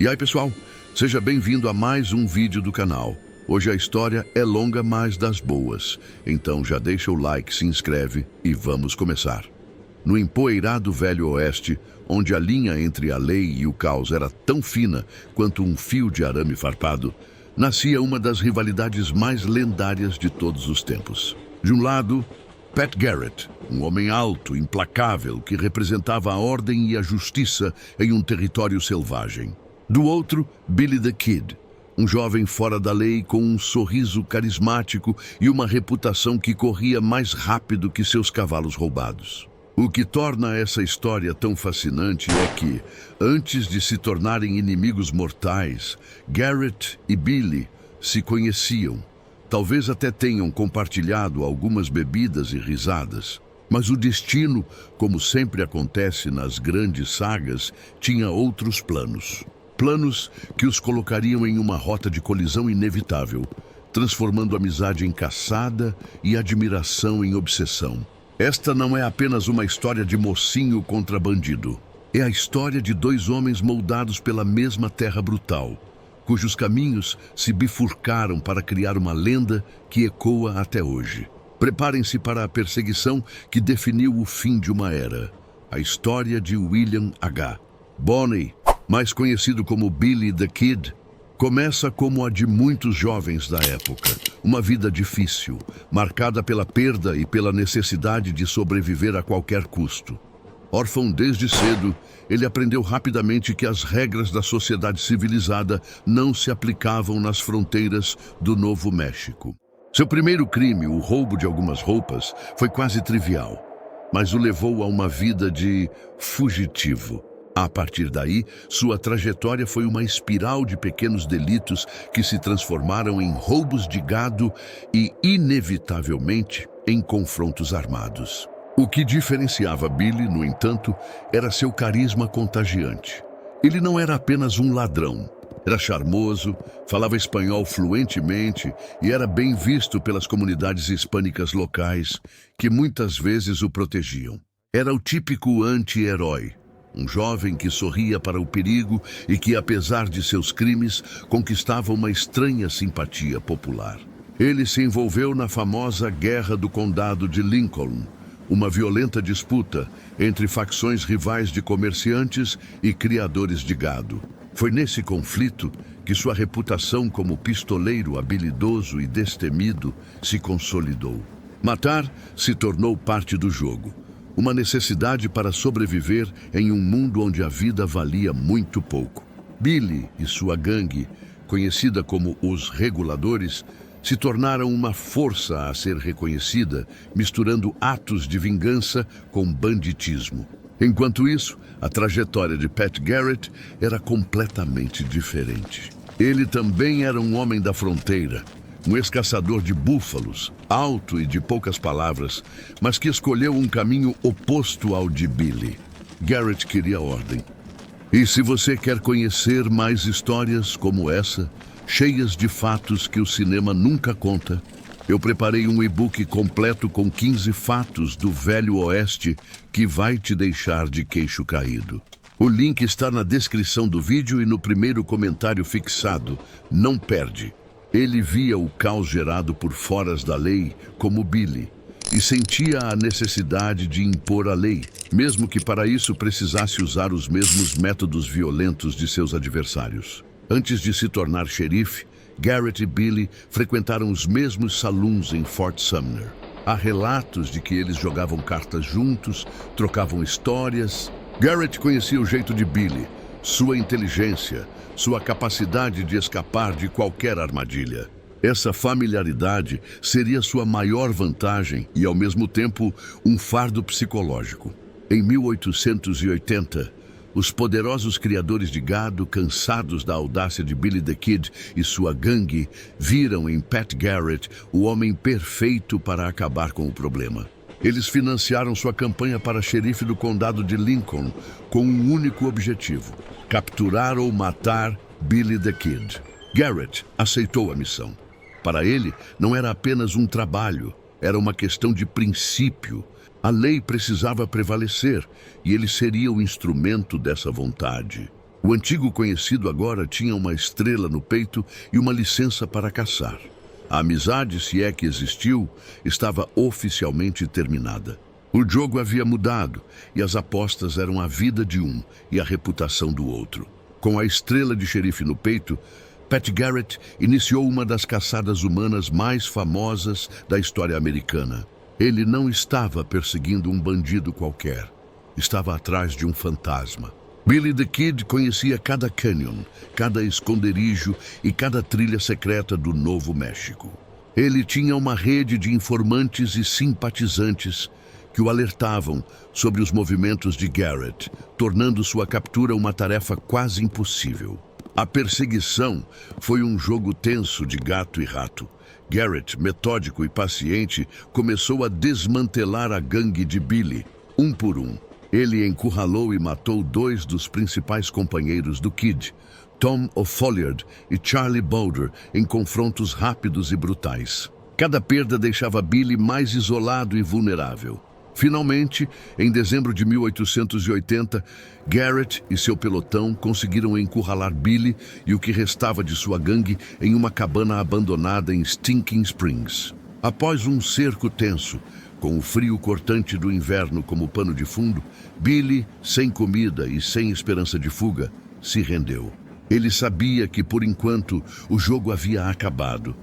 E aí, pessoal, seja bem-vindo a mais um vídeo do canal. Hoje a história é longa, mas das boas. Então já deixa o like, se inscreve e vamos começar. No empoeirado Velho Oeste, onde a linha entre a lei e o caos era tão fina quanto um fio de arame farpado, nascia uma das rivalidades mais lendárias de todos os tempos. De um lado, Pat Garrett, um homem alto, implacável, que representava a ordem e a justiça em um território selvagem. Do outro, Billy the Kid, um jovem fora da lei com um sorriso carismático e uma reputação que corria mais rápido que seus cavalos roubados. O que torna essa história tão fascinante é que, antes de se tornarem inimigos mortais, Garrett e Billy se conheciam. Talvez até tenham compartilhado algumas bebidas e risadas. Mas o destino, como sempre acontece nas grandes sagas, tinha outros planos. Planos que os colocariam em uma rota de colisão inevitável, transformando a amizade em caçada e admiração em obsessão. Esta não é apenas uma história de mocinho contra bandido. É a história de dois homens moldados pela mesma terra brutal, cujos caminhos se bifurcaram para criar uma lenda que ecoa até hoje. Preparem-se para a perseguição que definiu o fim de uma era. A história de William H. Bonney, mais conhecido como Billy the Kid, começa como a de muitos jovens da época. Uma vida difícil, marcada pela perda e pela necessidade de sobreviver a qualquer custo. Órfão desde cedo, ele aprendeu rapidamente que as regras da sociedade civilizada não se aplicavam nas fronteiras do Novo México. Seu primeiro crime, o roubo de algumas roupas, foi quase trivial, mas o levou a uma vida de fugitivo. A partir daí, sua trajetória foi uma espiral de pequenos delitos que se transformaram em roubos de gado e, inevitavelmente, em confrontos armados. O que diferenciava Billy, no entanto, era seu carisma contagiante. Ele não era apenas um ladrão. Era charmoso, falava espanhol fluentemente e era bem visto pelas comunidades hispânicas locais, que muitas vezes o protegiam. Era o típico anti-herói. Um jovem que sorria para o perigo e que, apesar de seus crimes, conquistava uma estranha simpatia popular. Ele se envolveu na famosa Guerra do Condado de Lincoln, uma violenta disputa entre facções rivais de comerciantes e criadores de gado. Foi nesse conflito que sua reputação como pistoleiro habilidoso e destemido se consolidou. Matar se tornou parte do jogo. Uma necessidade para sobreviver em um mundo onde a vida valia muito pouco. Billy e sua gangue, conhecida como os Reguladores, se tornaram uma força a ser reconhecida, misturando atos de vingança com banditismo. Enquanto isso, a trajetória de Pat Garrett era completamente diferente. Ele também era um homem da fronteira, um ex-caçador de búfalos, alto e de poucas palavras, mas que escolheu um caminho oposto ao de Billy. Garrett queria ordem. E se você quer conhecer mais histórias como essa, cheias de fatos que o cinema nunca conta, eu preparei um e-book completo com 15 fatos do Velho Oeste que vai te deixar de queixo caído. O link está na descrição do vídeo e no primeiro comentário fixado. Não perde. Ele via o caos gerado por foras da lei, como Billy, e sentia a necessidade de impor a lei, mesmo que para isso precisasse usar os mesmos métodos violentos de seus adversários. Antes de se tornar xerife, Garrett e Billy frequentaram os mesmos saloons em Fort Sumner. Há relatos de que eles jogavam cartas juntos, trocavam histórias. Garrett conhecia o jeito de Billy, sua inteligência, sua capacidade de escapar de qualquer armadilha. Essa familiaridade seria sua maior vantagem e, ao mesmo tempo, um fardo psicológico. Em 1880, os poderosos criadores de gado, cansados da audácia de Billy the Kid e sua gangue, viram em Pat Garrett o homem perfeito para acabar com o problema. Eles financiaram sua campanha para xerife do condado de Lincoln com um único objetivo: capturar ou matar Billy the Kid. Garrett aceitou a missão. Para ele, não era apenas um trabalho, era uma questão de princípio. A lei precisava prevalecer e ele seria o instrumento dessa vontade. O antigo conhecido agora tinha uma estrela no peito e uma licença para caçar. A amizade, se é que existiu, estava oficialmente terminada. O jogo havia mudado e as apostas eram a vida de um e a reputação do outro. Com a estrela de xerife no peito, Pat Garrett iniciou uma das caçadas humanas mais famosas da história americana. Ele não estava perseguindo um bandido qualquer. Estava atrás de um fantasma. Billy the Kid conhecia cada canyon, cada esconderijo e cada trilha secreta do Novo México. Ele tinha uma rede de informantes e simpatizantes que o alertavam sobre os movimentos de Garrett, tornando sua captura uma tarefa quase impossível. A perseguição foi um jogo tenso de gato e rato. Garrett, metódico e paciente, começou a desmantelar a gangue de Billy, um por um. Ele encurralou e matou 2 dos principais companheiros do Kid, Tom O'Folliard e Charlie Boulder, em confrontos rápidos e brutais. Cada perda deixava Billy mais isolado e vulnerável. Finalmente, em dezembro de 1880, Garrett e seu pelotão conseguiram encurralar Billy e o que restava de sua gangue em uma cabana abandonada em Stinking Springs. Após um cerco tenso, com o frio cortante do inverno como pano de fundo, Billy, sem comida e sem esperança de fuga, se rendeu. Ele sabia que, por enquanto, o jogo havia acabado.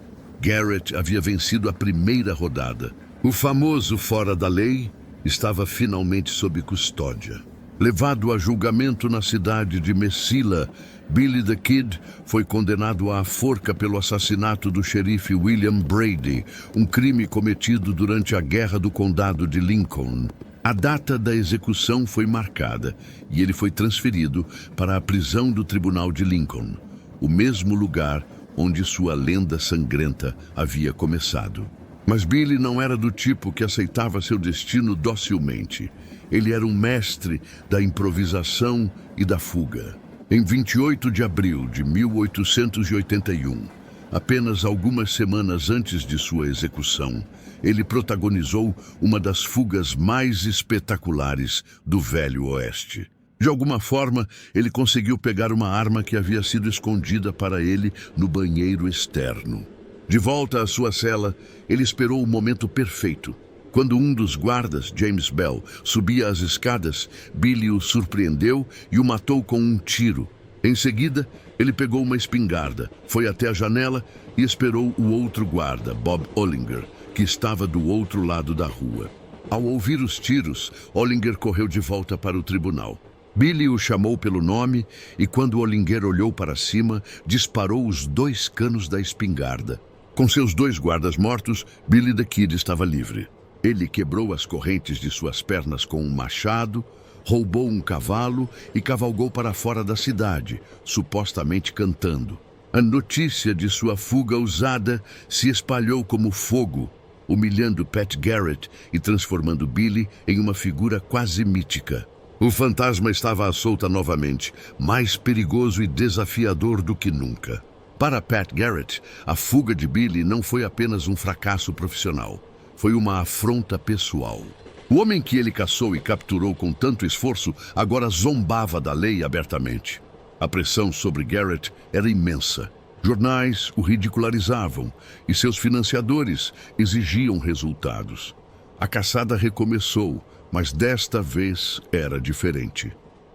Garrett havia vencido a primeira rodada. O famoso fora da lei estava finalmente sob custódia. Levado a julgamento na cidade de Mesilla, Billy the Kid foi condenado à forca pelo assassinato do xerife William Brady, um crime cometido durante a Guerra do Condado de Lincoln. A data da execução foi marcada e ele foi transferido para a prisão do Tribunal de Lincoln, o mesmo lugar onde sua lenda sangrenta havia começado. Mas Billy não era do tipo que aceitava seu destino docilmente. Ele era um mestre da improvisação e da fuga. Em 28 de abril de 1881, apenas algumas semanas antes de sua execução, ele protagonizou uma das fugas mais espetaculares do Velho Oeste. De alguma forma, ele conseguiu pegar uma arma que havia sido escondida para ele no banheiro externo. De volta à sua cela, ele esperou o momento perfeito. Quando um dos guardas, James Bell, subia as escadas, Billy o surpreendeu e o matou com um tiro. Em seguida, ele pegou uma espingarda, foi até a janela e esperou o outro guarda, Bob Ollinger, que estava do outro lado da rua. Ao ouvir os tiros, Ollinger correu de volta para o tribunal. Billy o chamou pelo nome e, quando Ollinger olhou para cima, disparou os 2 canos da espingarda. Com seus 2 guardas mortos, Billy the Kid estava livre. Ele quebrou as correntes de suas pernas com um machado, roubou um cavalo e cavalgou para fora da cidade, supostamente cantando. A notícia de sua fuga ousada se espalhou como fogo, humilhando Pat Garrett e transformando Billy em uma figura quase mítica. O fantasma estava à solta novamente, mais perigoso e desafiador do que nunca. Para Pat Garrett, a fuga de Billy não foi apenas um fracasso profissional. Foi uma afronta pessoal. O homem que ele caçou e capturou com tanto esforço agora zombava da lei abertamente. A pressão sobre Garrett era imensa. Jornais o ridicularizavam e seus financiadores exigiam resultados. A caçada recomeçou, mas desta vez era diferente.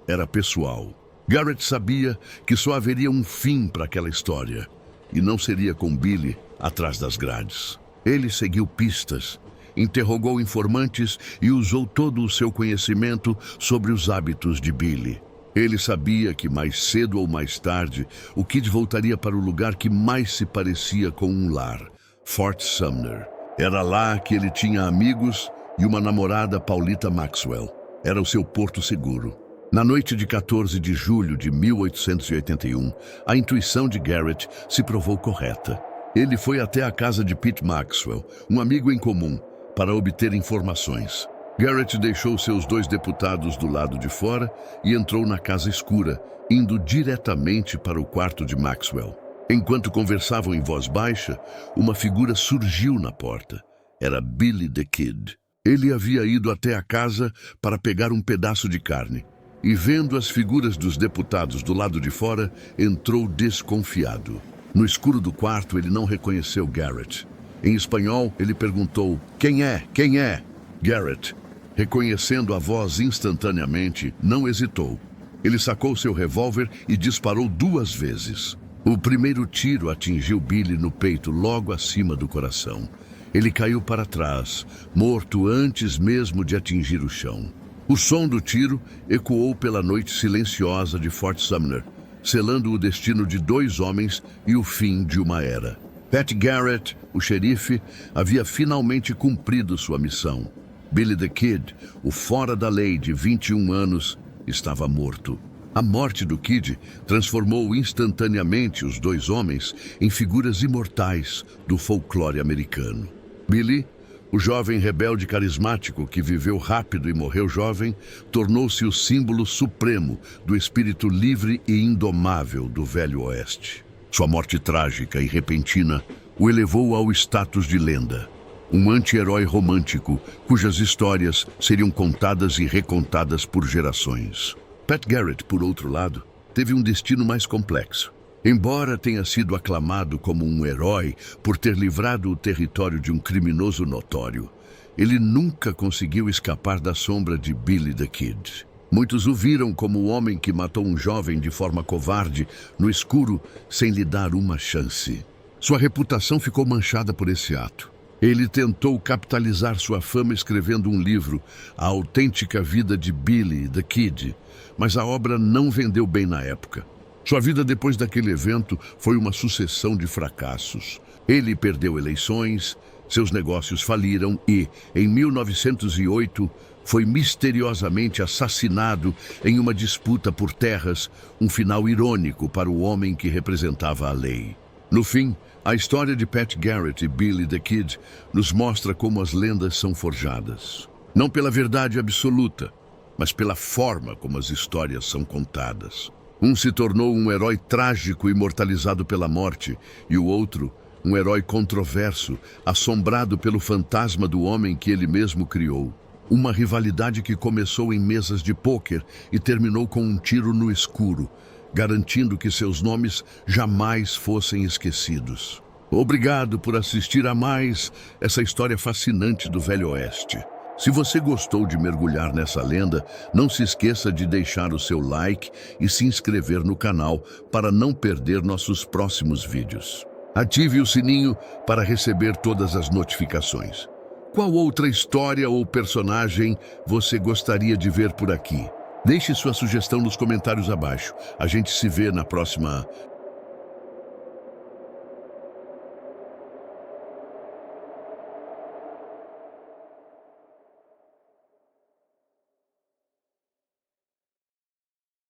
Era pessoal. Garrett sabia que só haveria um fim para aquela história, e não seria com Billy atrás das grades. Ele seguiu pistas, interrogou informantes e usou todo o seu conhecimento sobre os hábitos de Billy. Ele sabia que mais cedo ou mais tarde, o Kid voltaria para o lugar que mais se parecia com um lar, Fort Sumner. Era lá que ele tinha amigos e uma namorada, Paulita Maxwell. Era o seu porto seguro. Na noite de 14 de julho de 1881, a intuição de Garrett se provou correta. Ele foi até a casa de Pete Maxwell, um amigo em comum, para obter informações. Garrett deixou seus 2 deputados do lado de fora e entrou na casa escura, indo diretamente para o quarto de Maxwell. Enquanto conversavam em voz baixa, uma figura surgiu na porta. Era Billy the Kid. Ele havia ido até a casa para pegar um pedaço de carne. e, vendo as figuras dos deputados do lado de fora, entrou desconfiado. No escuro do quarto, ele não reconheceu Garrett. Em espanhol, ele perguntou: "Quem é? Quem é?" Garrett, reconhecendo a voz instantaneamente, não hesitou. Ele sacou seu revólver e disparou 2 vezes. O primeiro tiro atingiu Billy no peito, logo acima do coração. Ele caiu para trás, morto antes mesmo de atingir o chão. O som do tiro ecoou pela noite silenciosa de Fort Sumner, selando o destino de 2 homens e o fim de uma era. Pat Garrett, o xerife, havia finalmente cumprido sua missão. Billy the Kid, o fora da lei de 21 anos, estava morto. A morte do Kid transformou instantaneamente os 2 homens em figuras imortais do folclore americano. Billy, o jovem rebelde carismático que viveu rápido e morreu jovem, tornou-se o símbolo supremo do espírito livre e indomável do Velho Oeste. Sua morte trágica e repentina o elevou ao status de lenda. Um anti-herói romântico cujas histórias seriam contadas e recontadas por gerações. Pat Garrett, por outro lado, teve um destino mais complexo. Embora tenha sido aclamado como um herói por ter livrado o território de um criminoso notório, ele nunca conseguiu escapar da sombra de Billy the Kid. Muitos o viram como o homem que matou um jovem de forma covarde, no escuro, sem lhe dar uma chance. Sua reputação ficou manchada por esse ato. Ele tentou capitalizar sua fama escrevendo um livro, A Autêntica Vida de Billy the Kid, mas a obra não vendeu bem na época. Sua vida depois daquele evento foi uma sucessão de fracassos. Ele perdeu eleições, seus negócios faliram e, em 1908, foi misteriosamente assassinado em uma disputa por terras, um final irônico para o homem que representava a lei. No fim, a história de Pat Garrett e Billy the Kid nos mostra como as lendas são forjadas. Não pela verdade absoluta, mas pela forma como as histórias são contadas. Um se tornou um herói trágico imortalizado pela morte, e o outro, um herói controverso, assombrado pelo fantasma do homem que ele mesmo criou. Uma rivalidade que começou em mesas de pôquer e terminou com um tiro no escuro, garantindo que seus nomes jamais fossem esquecidos. Obrigado por assistir a mais essa história fascinante do Velho Oeste. Se você gostou de mergulhar nessa lenda, não se esqueça de deixar o seu like e se inscrever no canal para não perder nossos próximos vídeos. Ative o sininho para receber todas as notificações. Qual outra história ou personagem você gostaria de ver por aqui? Deixe sua sugestão nos comentários abaixo. A gente se vê na próxima